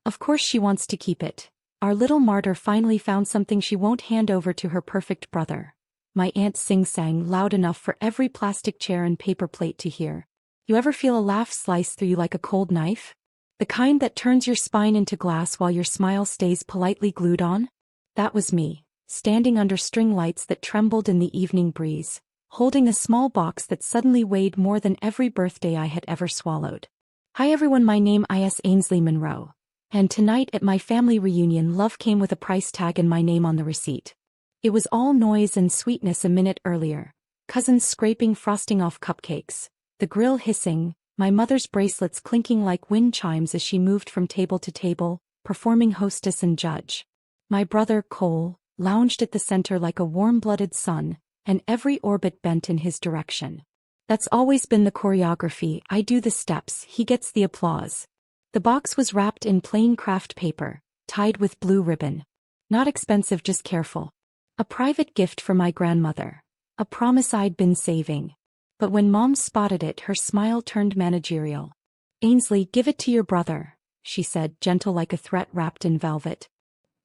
Of course she wants to keep it. Our little martyr finally found something she won't hand over to her perfect brother. My aunt sing-sang loud enough for every plastic chair and paper plate to hear. You ever feel a laugh slice through you like a cold knife? The kind that turns your spine into glass while your smile stays politely glued on? That was me, standing under string lights that trembled in the evening breeze, holding a small box that suddenly weighed more than every birthday I had ever swallowed. Hi everyone, my name is Ainsley Monroe. And tonight at my family reunion, love came with a price tag and my name on the receipt. It was all noise and sweetness a minute earlier. Cousins scraping frosting off cupcakes, the grill hissing, my mother's bracelets clinking like wind chimes as she moved from table to table, performing hostess and judge. My brother, Cole, lounged at the center like a warm-blooded sun, and every orbit bent in his direction. That's always been the choreography. I do the steps, he gets the applause. The box was wrapped in plain craft paper, tied with blue ribbon. Not expensive, just careful. A private gift for my grandmother. A promise I'd been saving. But when Mom spotted it, her smile turned managerial. Ainsley, give it to your brother, she said, gentle like a threat wrapped in velvet.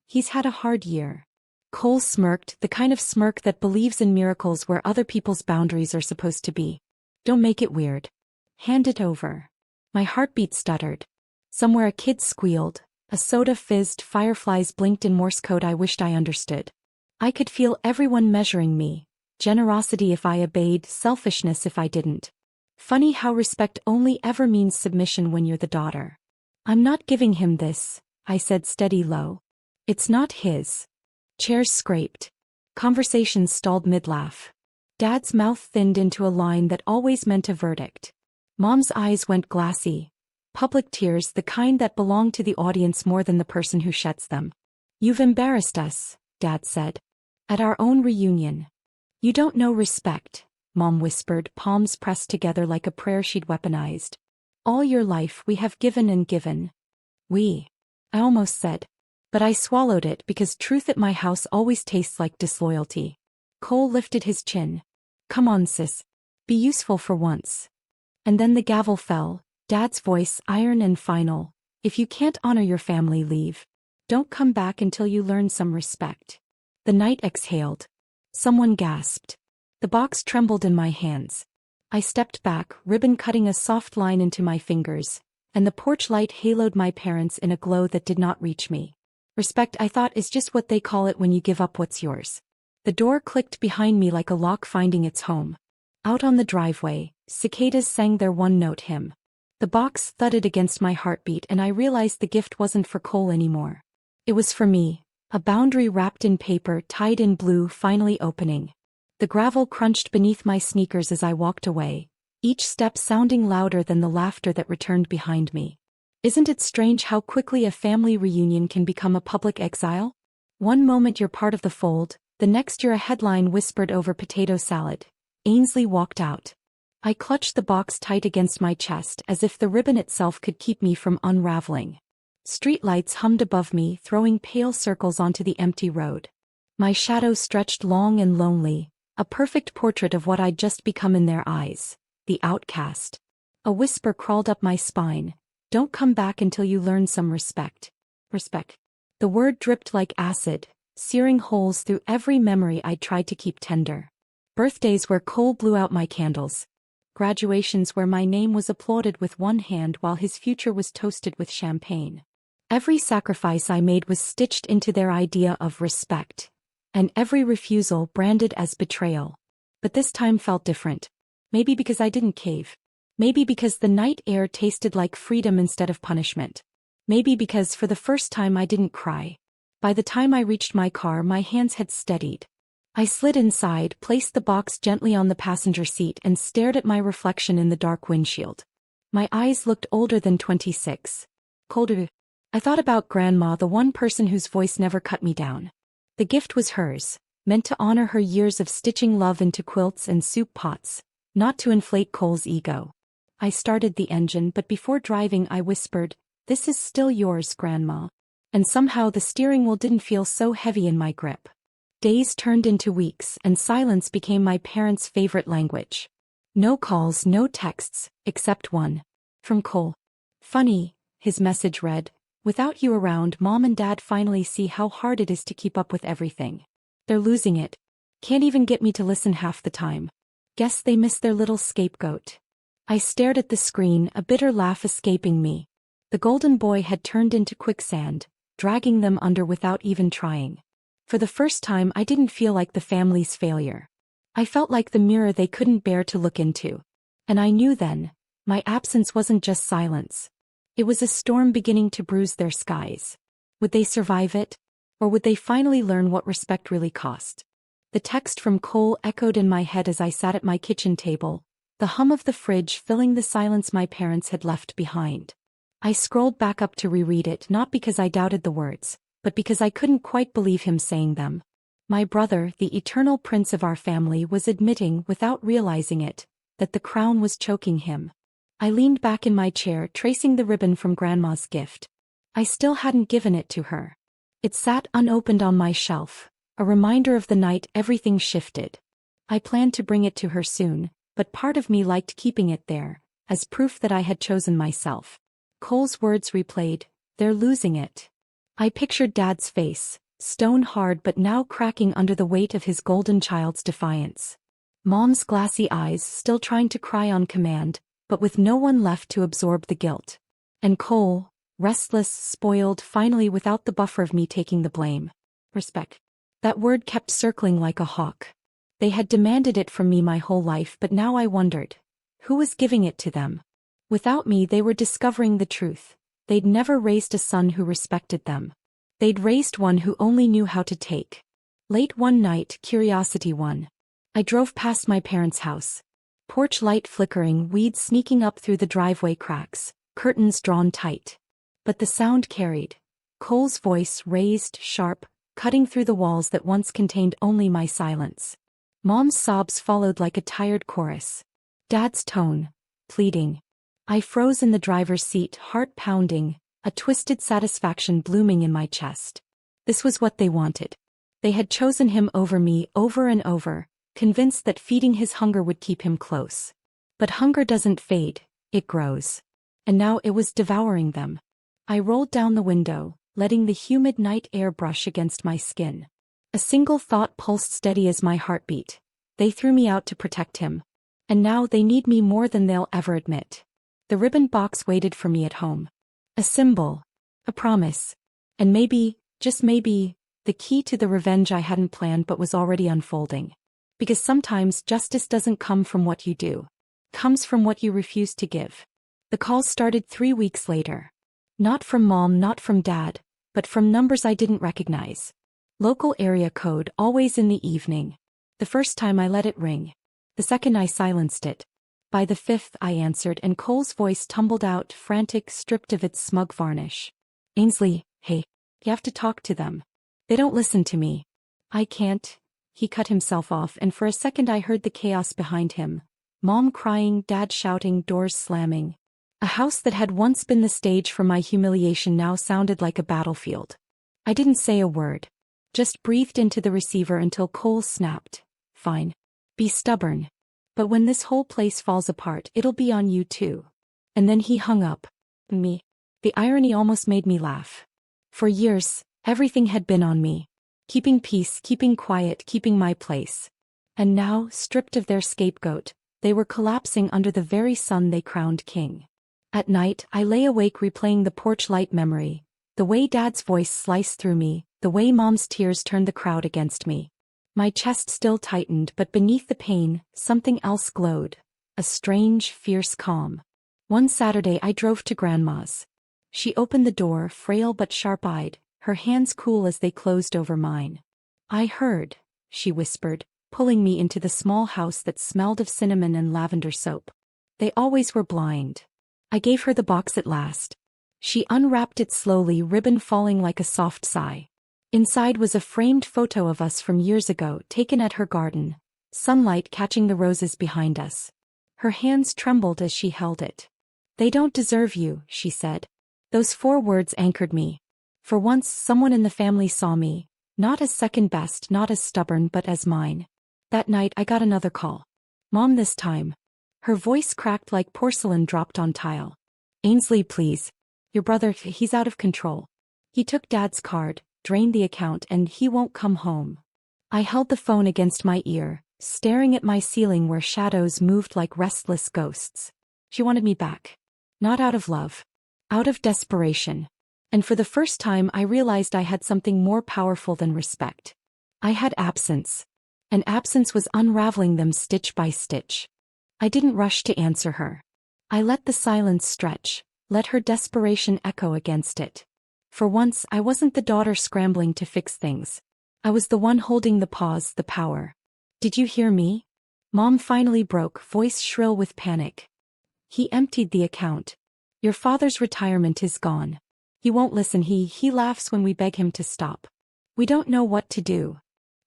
He's had a hard year. Cole smirked, the kind of smirk that believes in miracles where other people's boundaries are supposed to be. Don't make it weird. Hand it over. My heartbeat stuttered. Somewhere a kid squealed, a soda fizzed, fireflies blinked in Morse code I wished I understood. I could feel everyone measuring me, generosity if I obeyed, selfishness if I didn't. Funny how respect only ever means submission when you're the daughter. I'm not giving him this, I said steady low. It's not his. Chairs scraped. Conversations stalled mid-laugh. Dad's mouth thinned into a line that always meant a verdict. Mom's eyes went glassy. Public tears, the kind that belong to the audience more than the person who sheds them. You've embarrassed us, Dad said. At our own reunion. You don't know respect, Mom whispered, palms pressed together like a prayer she'd weaponized. All your life we have given and given. We. I almost said. But I swallowed it because truth at my house always tastes like disloyalty. Cole lifted his chin. Come on, sis. Be useful for once. And then the gavel fell. Dad's voice, iron and final. If you can't honor your family, leave. Don't come back until you learn some respect. The night exhaled. Someone gasped. The box trembled in my hands. I stepped back, ribbon cutting a soft line into my fingers, and the porch light haloed my parents in a glow that did not reach me. Respect, I thought, is just what they call it when you give up what's yours. The door clicked behind me like a lock finding its home. Out on the driveway, cicadas sang their one-note hymn. The box thudded against my heartbeat and I realized the gift wasn't for Cole anymore. It was for me, a boundary wrapped in paper tied in blue finally opening. The gravel crunched beneath my sneakers as I walked away, each step sounding louder than the laughter that returned behind me. Isn't it strange how quickly a family reunion can become a public exile? One moment you're part of the fold, the next you're a headline whispered over potato salad. Ainsley walked out. I clutched the box tight against my chest as if the ribbon itself could keep me from unraveling. Streetlights hummed above me, throwing pale circles onto the empty road. My shadow stretched long and lonely, a perfect portrait of what I'd just become in their eyes, the outcast. A whisper crawled up my spine. Don't come back until you learn some respect. Respect. The word dripped like acid, searing holes through every memory I'd tried to keep tender. Birthdays where Cole blew out my candles. Graduations where my name was applauded with one hand while his future was toasted with champagne. Every sacrifice I made was stitched into their idea of respect, and every refusal branded as betrayal. But this time felt different. Maybe because I didn't cave. Maybe because the night air tasted like freedom instead of punishment. Maybe because for the first time I didn't cry. By the time I reached my car, my hands had steadied. I slid inside, placed the box gently on the passenger seat and stared at my reflection in the dark windshield. My eyes looked older than 26. Colder. I thought about Grandma, the one person whose voice never cut me down. The gift was hers, meant to honor her years of stitching love into quilts and soup pots, not to inflate Cole's ego. I started the engine, but before driving I whispered, "This is still yours, Grandma." And somehow the steering wheel didn't feel so heavy in my grip. Days turned into weeks, and silence became my parents' favorite language. No calls, no texts, except one. From Cole. Funny, his message read, Without you around, Mom and Dad finally see how hard it is to keep up with everything. They're losing it. Can't even get me to listen half the time. Guess they miss their little scapegoat. I stared at the screen, a bitter laugh escaping me. The golden boy had turned into quicksand, dragging them under without even trying. For the first time, I didn't feel like the family's failure. I felt like the mirror they couldn't bear to look into. And I knew then, my absence wasn't just silence. It was a storm beginning to bruise their skies. Would they survive it? Or would they finally learn what respect really cost? The text from Cole echoed in my head as I sat at my kitchen table, the hum of the fridge filling the silence my parents had left behind. I scrolled back up to reread it, not because I doubted the words, but because I couldn't quite believe him saying them. My brother, the eternal prince of our family, was admitting, without realizing it, that the crown was choking him. I leaned back in my chair, tracing the ribbon from Grandma's gift. I still hadn't given it to her. It sat unopened on my shelf, a reminder of the night everything shifted. I planned to bring it to her soon, but part of me liked keeping it there, as proof that I had chosen myself. Cole's words replayed, "They're losing it." I pictured Dad's face, stone hard but now cracking under the weight of his golden child's defiance. Mom's glassy eyes still trying to cry on command, but with no one left to absorb the guilt. And Cole, restless, spoiled, finally without the buffer of me taking the blame. Respect. That word kept circling like a hawk. They had demanded it from me my whole life, but now I wondered, who was giving it to them? Without me, they were discovering the truth. They'd never raised a son who respected them. They'd raised one who only knew how to take. Late one night, curiosity won. I drove past my parents' house. Porch light flickering, weeds sneaking up through the driveway cracks, curtains drawn tight. But the sound carried. Cole's voice, raised, sharp, cutting through the walls that once contained only my silence. Mom's sobs followed like a tired chorus. Dad's tone, pleading. I froze in the driver's seat, heart pounding, a twisted satisfaction blooming in my chest. This was what they wanted. They had chosen him over me over and over, convinced that feeding his hunger would keep him close. But hunger doesn't fade, it grows. And now it was devouring them. I rolled down the window, letting the humid night air brush against my skin. A single thought pulsed steady as my heartbeat. They threw me out to protect him. And now they need me more than they'll ever admit. The ribbon box waited for me at home. A symbol. A promise. And maybe, just maybe, the key to the revenge I hadn't planned but was already unfolding. Because sometimes justice doesn't come from what you do. It comes from what you refuse to give. The calls started 3 weeks later. Not from Mom, not from Dad, but from numbers I didn't recognize. Local area code, always in the evening. The first time I let it ring. The second I silenced it. By the fifth I answered, and Cole's voice tumbled out, frantic, stripped of its smug varnish. "Ainsley, hey, you have to talk to them. They don't listen to me." "I can't." He cut himself off, and for a second I heard the chaos behind him. Mom crying, Dad shouting, doors slamming. A house that had once been the stage for my humiliation now sounded like a battlefield. I didn't say a word. Just breathed into the receiver until Cole snapped. "Fine. Be stubborn. But when this whole place falls apart, it'll be on you too." And then he hung up. Me. The irony almost made me laugh. For years, everything had been on me. Keeping peace, keeping quiet, keeping my place. And now, stripped of their scapegoat, they were collapsing under the very sun they crowned king. At night, I lay awake replaying the porch light memory, the way Dad's voice sliced through me, the way Mom's tears turned the crowd against me. My chest still tightened, but beneath the pain, something else glowed. A strange, fierce calm. One Saturday I drove to Grandma's. She opened the door, frail but sharp-eyed, her hands cool as they closed over mine. "I heard," she whispered, pulling me into the small house that smelled of cinnamon and lavender soap. "They always were blind." I gave her the box at last. She unwrapped it slowly, ribbon falling like a soft sigh. Inside was a framed photo of us from years ago, taken at her garden, sunlight catching the roses behind us. Her hands trembled as she held it. "They don't deserve you," she said. Those 4 words anchored me. For once, someone in the family saw me, not as second best, not as stubborn, but as mine. That night I got another call. Mom this time. Her voice cracked like porcelain dropped on tile. "Ainsley, please. Your brother, he's out of control. He took Dad's card, drained the account, and he won't come home. I held the phone against my ear, staring at my ceiling where shadows moved like restless ghosts. She wanted me back. Not out of love. Out of desperation. And for the first time I realized I had something more powerful than respect. I had absence. And absence was unraveling them stitch by stitch. I didn't rush to answer her. I let the silence stretch, let her desperation echo against it. For once I wasn't the daughter scrambling to fix things. I was the one holding the pause, the power. Did you hear me? Mom finally broke, voice shrill with panic. He emptied the account. Your father's retirement is gone. He won't listen, he laughs when we beg him to stop. We don't know what to do.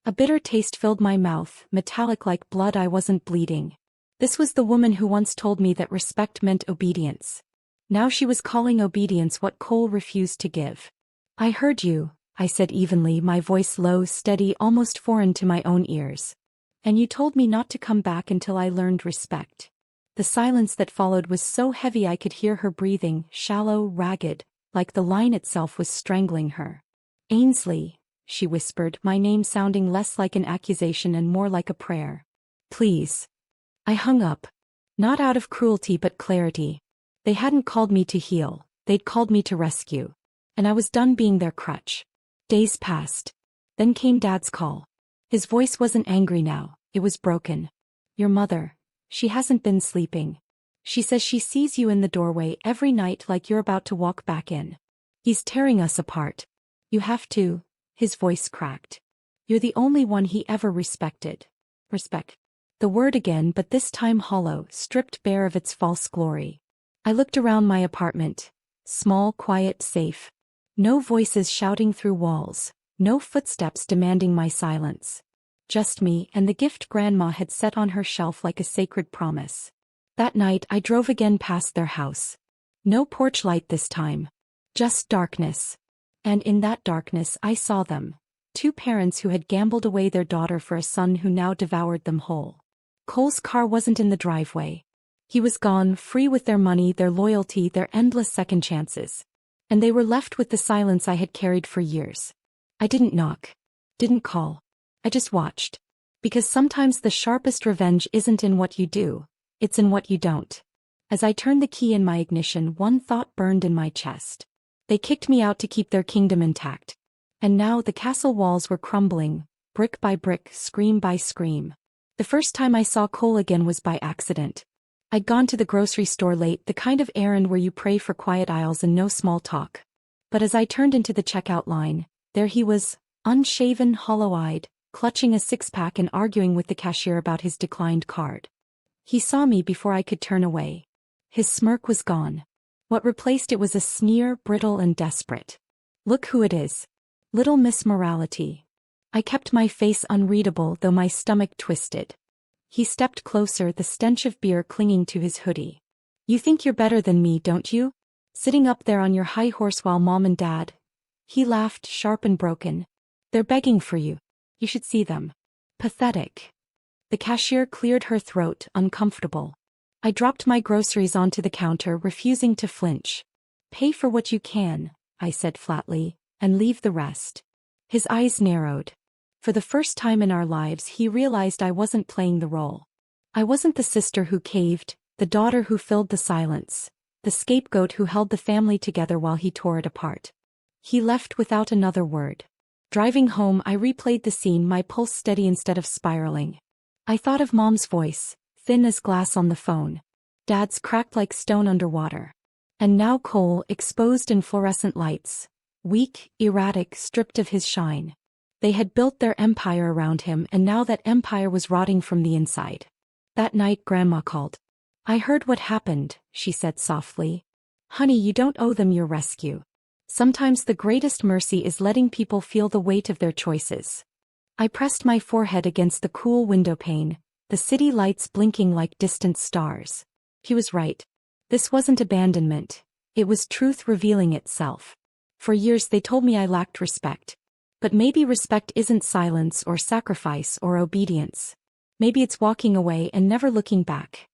A bitter taste filled my mouth, metallic like blood. I wasn't bleeding. This was the woman who once told me that respect meant obedience. Now she was calling obedience what Cole refused to give. I heard you, I said evenly, my voice low, steady, almost foreign to my own ears. And you told me not to come back until I learned respect. The silence that followed was so heavy I could hear her breathing, shallow, ragged, like the line itself was strangling her. Ainsley, she whispered, my name sounding less like an accusation and more like a prayer. Please. I hung up. Not out of cruelty but clarity. They hadn't called me to heal, they'd called me to rescue. And I was done being their crutch. Days passed. Then came Dad's call. His voice wasn't angry now, it was broken. Your mother, she hasn't been sleeping. She says she sees you in the doorway every night like you're about to walk back in. He's tearing us apart. You have to, his voice cracked. You're the only one he ever respected. Respect. The word again, but this time hollow, stripped bare of its false glory. I looked around my apartment. Small, quiet, safe. No voices shouting through walls. No footsteps demanding my silence. Just me and the gift Grandma had set on her shelf like a sacred promise. That night I drove again past their house. No porch light this time. Just darkness. And in that darkness I saw them. Two parents who had gambled away their daughter for a son who now devoured them whole. Cole's car wasn't in the driveway. He was gone, free with their money, their loyalty, their endless second chances. And they were left with the silence I had carried for years. I didn't knock. Didn't call. I just watched. Because sometimes the sharpest revenge isn't in what you do, it's in what you don't. As I turned the key in my ignition, one thought burned in my chest. They kicked me out to keep their kingdom intact. And now the castle walls were crumbling, brick by brick, scream by scream. The first time I saw Cole again was by accident. I'd gone to the grocery store late, the kind of errand where you pray for quiet aisles and no small talk. But as I turned into the checkout line, there he was, unshaven, hollow-eyed, clutching a six-pack and arguing with the cashier about his declined card. He saw me before I could turn away. His smirk was gone. What replaced it was a sneer, brittle and desperate. Look who it is. Little Miss Morality. I kept my face unreadable though my stomach twisted. He stepped closer, the stench of beer clinging to his hoodie. You think you're better than me, don't you? Sitting up there on your high horse while Mom and Dad. He laughed, sharp and broken. They're begging for you. You should see them. Pathetic. The cashier cleared her throat, uncomfortable. I dropped my groceries onto the counter, refusing to flinch. Pay for what you can, I said flatly, and leave the rest. His eyes narrowed. For the first time in our lives he realized I wasn't playing the role. I wasn't the sister who caved, the daughter who filled the silence, the scapegoat who held the family together while he tore it apart. He left without another word. Driving home I replayed the scene, my pulse steady instead of spiraling. I thought of Mom's voice, thin as glass on the phone. Dad's cracked like stone underwater. And now Cole, exposed in fluorescent lights. Weak, erratic, stripped of his shine. They had built their empire around him and now that empire was rotting from the inside. That night Grandma called. I heard what happened, she said softly. Honey, you don't owe them your rescue. Sometimes the greatest mercy is letting people feel the weight of their choices. I pressed my forehead against the cool windowpane, the city lights blinking like distant stars. He was right. This wasn't abandonment. It was truth revealing itself. For years they told me I lacked respect. But maybe respect isn't silence or sacrifice or obedience. Maybe it's walking away and never looking back.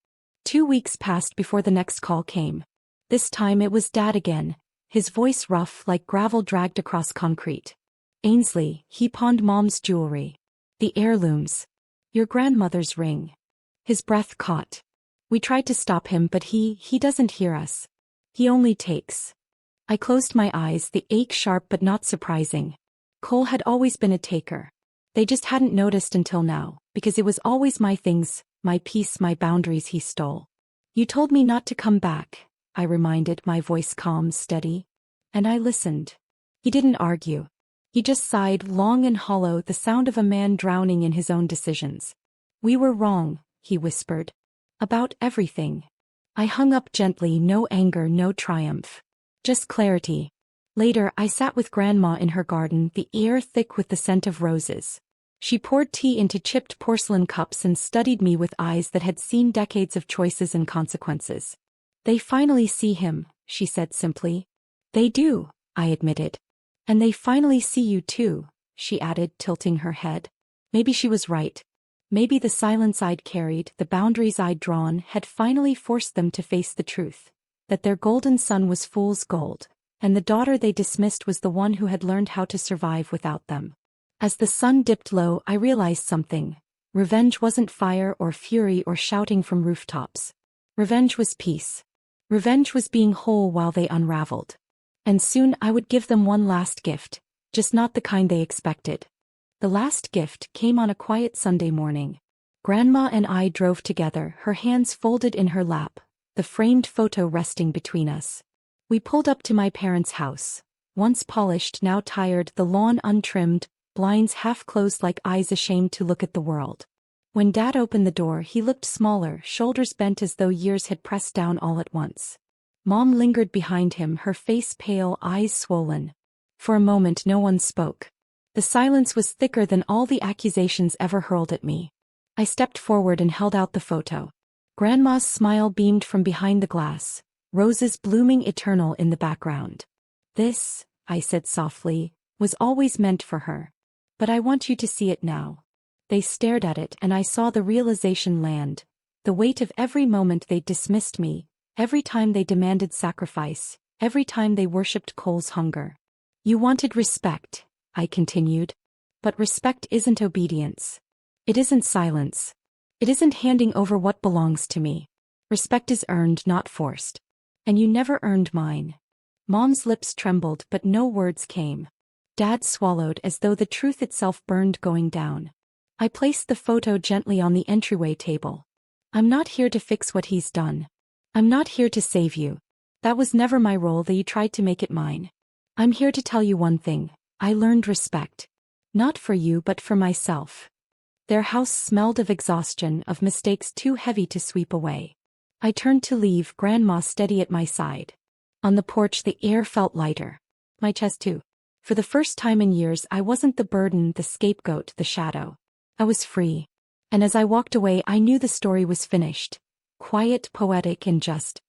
2 weeks passed before the next call came. This time it was Dad again, his voice rough like gravel dragged across concrete. "Ainsley, he pawned Mom's jewelry. The heirlooms. Your grandmother's ring." His breath caught. We tried to stop him, but he doesn't hear us. He only takes. I closed my eyes, the ache sharp but not surprising. Cole had always been a taker. They just hadn't noticed until now, because it was always my things, my peace, my boundaries he stole. "You told me not to come back," I reminded, my voice calm, steady. And I listened. He didn't argue. He just sighed, long and hollow, the sound of a man drowning in his own decisions. "We were wrong," he whispered. "About everything." I hung up gently, no anger, no triumph. Just clarity. Later, I sat with Grandma in her garden, the air thick with the scent of roses. She poured tea into chipped porcelain cups and studied me with eyes that had seen decades of choices and consequences. "They finally see him," she said simply. "They do," I admitted. "And they finally see you too," she added, tilting her head. Maybe she was right. Maybe the silence I'd carried, the boundaries I'd drawn, had finally forced them to face the truth. That their golden son was fool's gold, and the daughter they dismissed was the one who had learned how to survive without them. As the sun dipped low, I realized something. Revenge wasn't fire or fury or shouting from rooftops. Revenge was peace. Revenge was being whole while they unraveled. And soon I would give them one last gift, just not the kind they expected. The last gift came on a quiet Sunday morning. Grandma and I drove together, her hands folded in her lap, the framed photo resting between us. We pulled up to my parents' house. Once polished, now tired, the lawn untrimmed, blinds half closed like eyes ashamed to look at the world. When Dad opened the door, he looked smaller, shoulders bent as though years had pressed down all at once. Mom lingered behind him, her face pale, eyes swollen. For a moment no one spoke. The silence was thicker than all the accusations ever hurled at me. I stepped forward and held out the photo. Grandma's smile beamed from behind the glass, roses blooming eternal in the background. "This," I said softly, "was always meant for her. But I want you to see it now." They stared at it and I saw the realization land. The weight of every moment they dismissed me, every time they demanded sacrifice, every time they worshipped Cole's hunger. "You wanted respect," I continued. "But respect isn't obedience. It isn't silence. It isn't handing over what belongs to me. Respect is earned, not forced. And you never earned mine." Mom's lips trembled, but no words came. Dad swallowed as though the truth itself burned going down. I placed the photo gently on the entryway table. "I'm not here to fix what he's done. I'm not here to save you. That was never my role, though you tried to make it mine. I'm here to tell you one thing. I learned respect. Not for you, but for myself." Their house smelled of exhaustion, of mistakes too heavy to sweep away. I turned to leave, Grandma steady at my side. On the porch the air felt lighter. My chest too. For the first time in years I wasn't the burden, the scapegoat, the shadow. I was free. And as I walked away I knew the story was finished. Quiet, poetic, and just.